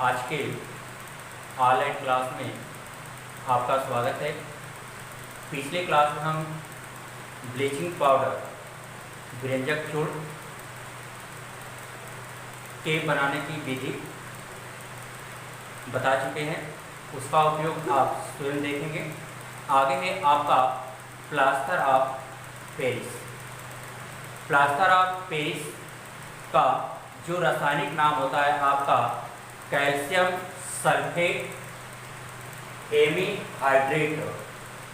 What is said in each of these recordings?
आज के online class में आपका स्वागत है। पिछले क्लास में हम ब्लीचिंग पाउडर व्यंजक चूर्ण के बनाने की विधि बता चुके हैं, उसका उपयोग आप स्वयं देखेंगे। आगे है आपका plaster of Paris. Plaster of Paris का जो रासायनिक नाम होता है आपका calcium sulphate hemihydrate.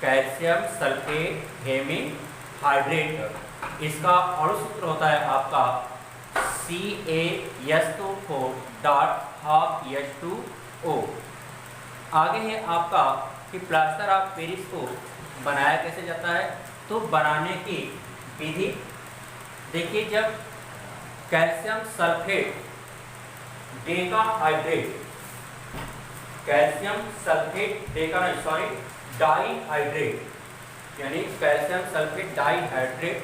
Calcium sulphate hemihydrate इसका अणु सूत्र होता है आपका CaS2.12H2O। आगे है आपका कि प्लास्टर ऑफ पेरिस को बनाया कैसे जाता है। तो बनाने की विधि देखिए, जब कैल्शियम सल्फेट डेकाहाइड्रेट डाइहाइड्रेट यानी कैल्शियम सल्फेट डाइहाइड्रेट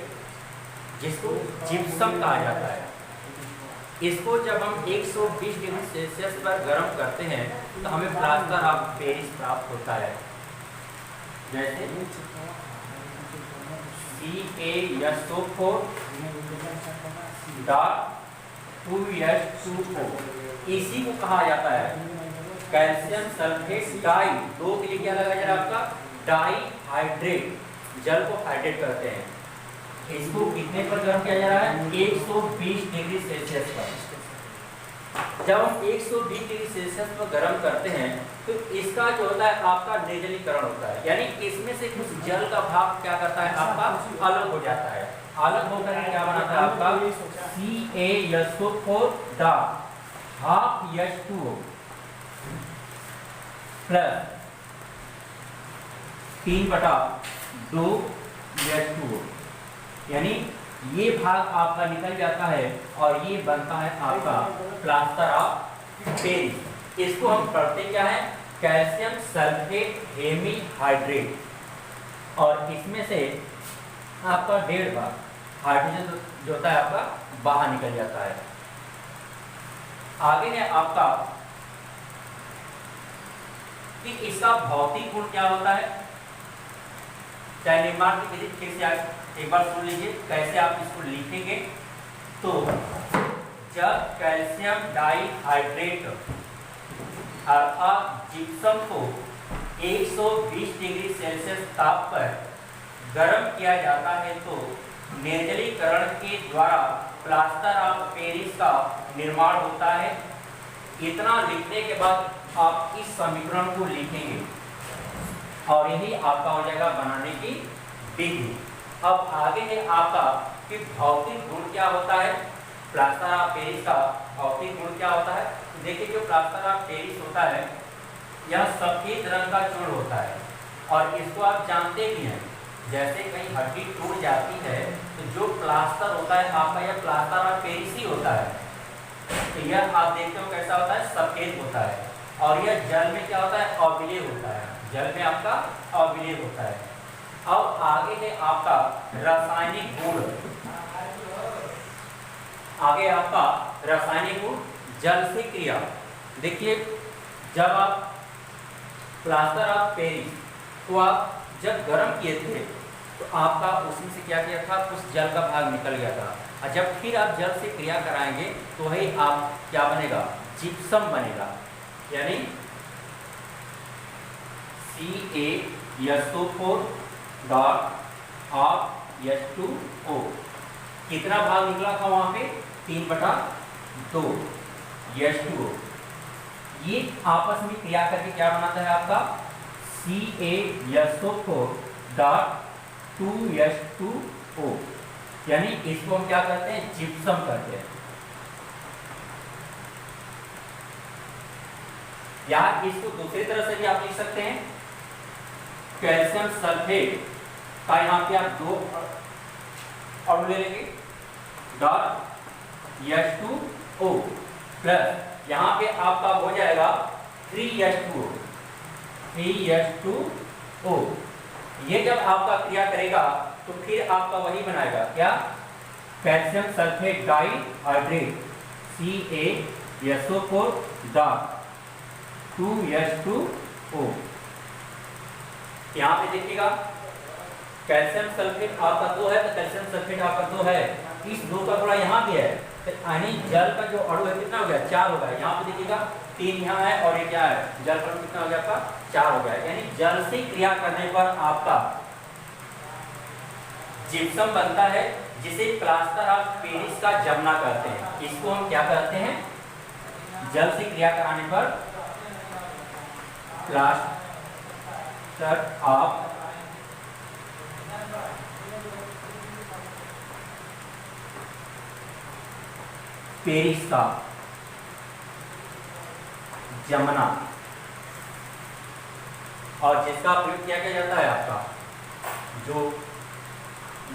जिसको जिप्सम कहा जाता है, इसको जब हम 120 डिग्री सेल्सियस पर गर्म करते हैं तो हमें प्लास्टर ऑफ पेरिस प्राप्त होता है। जैसे CaSO4.2H2O, इसी को कहा जाता है कैल्शियम सल्फेट डाई। दो के लिए क्या लगा जा रहा है आपका डाइहाइड्रेट, जल को हाइड्रेट करते हैं। इसको कितने पर गर्म किया जा रहा है? 120 डिग्री सेल्सियस पर। जब हम 120 डिग्री सेल्सियस पर गर्म करते हैं तो इसका जो होता है आपका निर्जलीकरण होता है, यानी इसमें से कुछ जल का भाग क्या करता है आपका अलग हो जाता है। अलग होकर क्या बनाता है आपका CaSO4.12H2O प्लस 3/2H2O, यानी ये भाग आपका निकल जाता है और ये बनता है आपका प्लास्टर ऑफ पेरिस। इसको हम पढ़ते क्या है? कैल्शियम सल्फेट हेमीहाइड्रेट, और इसमें से आपका 1.5 भाग हाइड्रोजन जो होता है आपका बाहर निकल जाता है। आगे है आपका कि इसका भौतिक गुण क्या होता है। चाहे निर्माण की विधि फिर से एक बार सुन लीजिए कैसे आप इसको लिखेंगे। तो जब कैल्शियम डाइहाइड्रेट अर्थात जिप्सम को 120 डिग्री सेल्सियस ताप पर गर्म किया जाता है तो निर्जलीकरण के द्वारा प्लास्टर ऑफ पेरिस का निर्माण होता है। इतना लिखने के बाद आप इस समीकरण को लिखेंगे और यही आपका हो जाएगा बनाने की विधि। अब आगे है आपका कि भौतिक गुण क्या होता है। प्लास्टर ऑफ पेरिस का भौतिक गुण क्या होता है। तो देखिए, जो प्लास्टर ऑफ पेरिस होता है यह सफेद रंग का चूर्ण होता है और इसको आप जानते भी हैं, जैसे कहीं हड्डी टूट जाती है तो जो प्लास्टर होता है आपका यह प्लास्टर ऑफ पेरिस ही होता है। तो यह आप देखते हो कैसा होता है, सफेद होता है, और यह जल में क्या होता है, अविलेय होता है। जल में आपका अविलेय होता है। अब आगे है आपका रासायनिक गुण। आगे आपका रासायनिक गुण जल से क्रिया। देखिए, जब आप प्लास्टर ऑफ पेरिस को आप जब गर्म किए थे तो आपका उसमें से क्या किया था, कुछ जल का भाग निकल गया था, और जब फिर आप जल से क्रिया कराएंगे तो वही आप क्या बनेगा, जिप्सम बनेगा। यानी CaSO4.2H2O कितना भाग निकला था वहां पे? 3/2 H2O। ये आपस में क्रिया करके क्या बनाता है आपका CaSO4.2H2O, यानी इसको हम क्या करते हैं, जिप्सम करते हैं। या इसको दूसरी तरह से भी आप लिख सकते हैं, कैल्शियम सल्फेट का यहाँ पे आप 2 अणु ले लेंगे .H2O प्लस यहाँ पे आपका हो जाएगा 3H2O। ये जब आपका क्रिया करेगा तो फिर आपका वही बनाएगा क्या, calcium sulphate dihydrate CaSO4 2H2O। यहाँ पे देखिएगा कैल्शियम सल्फेट आपका 2 है, तो कैल्शियम सल्फेट आपका 2 है, इस 2 का थोड़ा यहाँ भी है, तो यानी जल का जो अणु है कितना हो गया, 4 हो गया। यहाँ पे देखिएगा 3 यहाँ है और ये क्या है, जल का अणु कितना हो गया आपका, 4 हो गया। यानी जल से क्रिया करने पर आपका जिप्सम बनता है, जिसे प्लास्टर ऑफ पेरिस का जमना कहते हैं। इसको हम क्या कहते हैं, जल से क्रिया कराने पर प्लास्टर ऑफ पेरिस का जमना, और जिसका प्रयोग किया जाता है आपका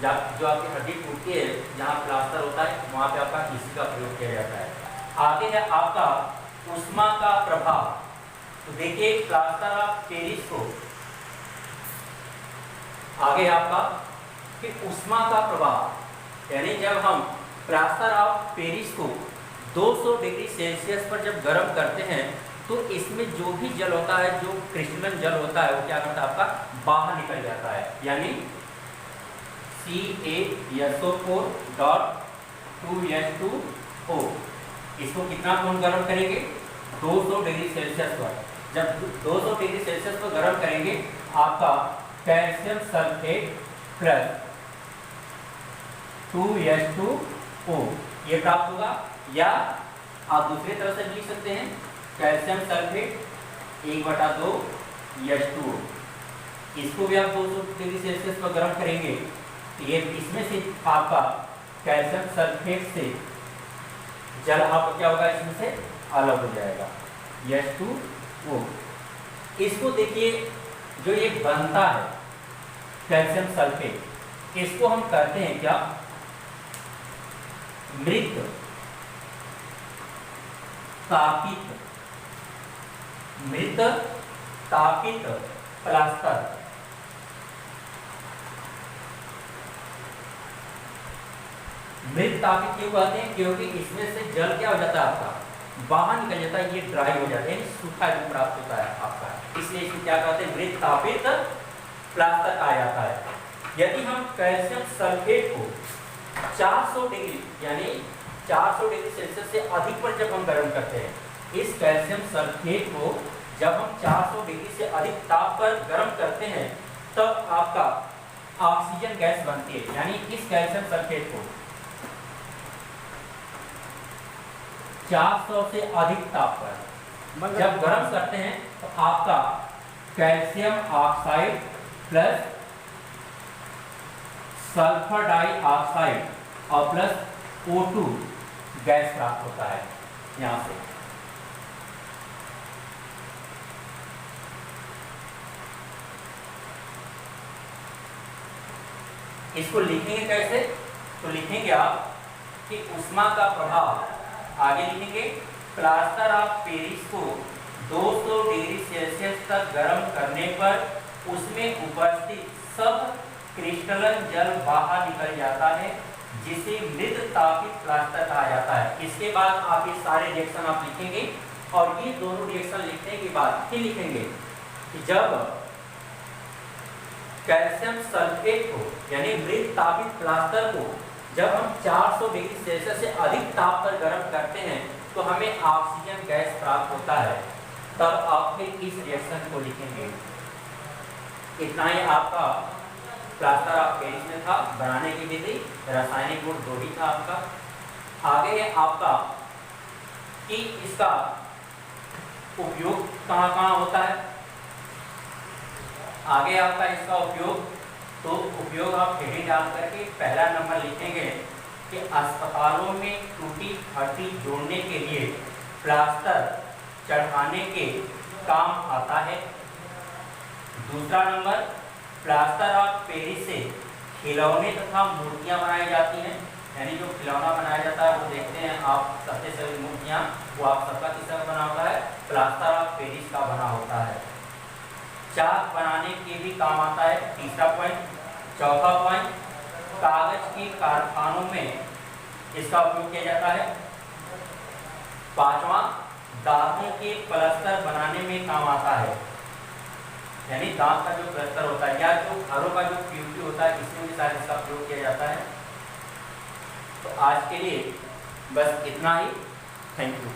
जो आपकी हड्डी टूटती है, जहाँ प्लास्टर होता है, वहाँ पे आपका इसी का प्रयोग किया जाता है। आगे है आपका उष्मा का प्रभाव। तो देखिए प्लास्टर ऑफ पेरिस को आगे आपका कि उष्मा का प्रभाव, यानी जब हम प्लास्टर ऑफ पेरिस को 200 डिग्री सेल्सियस पर जब गर्म करते हैं, तो इसमें जो भी जल होता है, जो क्रिस्टलन जल होता है, वो क्या करता है आपका बाहर निकल जाता है। यानी CaSO4.2H2O। इसको कितना हम गर्म करेंगे, 200 डिग्री सेल्सियस पर। जब 200 डिग्री सेल्सियस पर गर्म करेंगे, आपका कैल्शियम सल्फेट प्लस 2H2O ये प्राप्त होगा। या आप दूसरी तरह से लिख सकते हैं, कैल्शियम सल्फेट 1/2 H2O। इसको भी आप 200 डिग्री सेल्सियस पर गर्म करेंगे, ये इसमें से आपका कैल्शियम सल्फेट से जल आपका क्या होगा, इसमें से अलग हो जाएगा, H2O। इसको देखिए जो ये बनता है कैल्शियम सल्फेट, इसको हम कहते हैं क्या, मृत तापित प्लास्टर। मृत तापित क्यों कहते हैं, क्योंकि इसमें से जल क्या हो जाता है आपका बाहर निकल जाता है, ये ड्राई हो जाता है, सूखा रूप प्राप्त होता है आपका, इसलिए इसको क्या कहते हैं, मृत तापित प्लास्टर कहा जाता है। यदि हम कैल्शियम सल्फेट को 400 डिग्री यानी 400 डिग्री सेल्सियस से अधिक पर जब हम गर्म करते हैं, इस कैल्शियम सल्फेट को जब हम 400 डिग्री से अधिक ताप पर गर्म करते हैं, तब आपका ऑक्सीजन गैस बनती है। यानी इस कैल्शियम सल्फेट को 400 से अधिक ताप पर जब गर्म करते हैं, तो आपका calcium oxide plus sulphur dioxide और प्लस O2 गैस प्राप्त होता है। यहां से इसको लिखेंगे कैसे, तो लिखेंगे आप कि उष्मा का प्रभाव, आगे लिखेंगे प्लास्टर ऑफ पेरिस को 200 डिग्री सेल्सियस तक गर्म करने पर उसमें उपस्थित सब क्रिस्टलन जल बाहर निकल जाता है, जिसे मृत तापित प्लास्टर कहा जाता है। इसके बाद आप ये सारे रिएक्शन आप लिखेंगे, और ये दोनों रिएक्शन लिखने के बाद फिर लिखेंगे कि जब कैल्शियम सल्फेट को यानी मृत तापित प्लास्टर को जब हम 400 डिग्री सेल्सियस से अधिक ताप पर गर्म करते हैं, तो हमें ऑक्सीजन गैस प्राप्त होता है। तब आप फिर इस रिएक्शन को लिखेंगे। इतना ही आपका प्लास्टर ऑफ पेरिस में था, बनाने की विधि, रासायनिक गुण 2 ही था आपका। आगे है आपका कि इसका उपयोग कहाँ कहाँ होता है। आगे आपका इसका उपयोग आप हेडिंग डाल करके पहला नंबर लिखेंगे कि अस्पतालों में टूटी हड्डी जोड़ने के लिए प्लास्टर चढ़ाने के काम आता है। दूसरा नंबर, प्लास्टर ऑफ पेरिस से खिलौने तथा मूर्तियां बनाई जाती हैं। यानी जो खिलौना बनाया जाता है वो देखते हैं आप, सबसे सभी मूर्तियां, वो आप सबका किसका बना होता है, प्लास्टर ऑफ पेरिस का बना होता है। चाक बनाने के भी काम आता है, तीसरा पॉइंट। चौथा पॉइंट, कागज के कारखानों में इसका उपयोग किया जाता है। पांचवा, दांतों के प्लास्टर बनाने में काम आता है, यानी दांत का जो प्लास्टर होता है या जो घरों का जो पीओपी होता है इसमें भी शायद इसका प्रयोग किया जाता है। तो आज के लिए बस इतना ही। Thank you.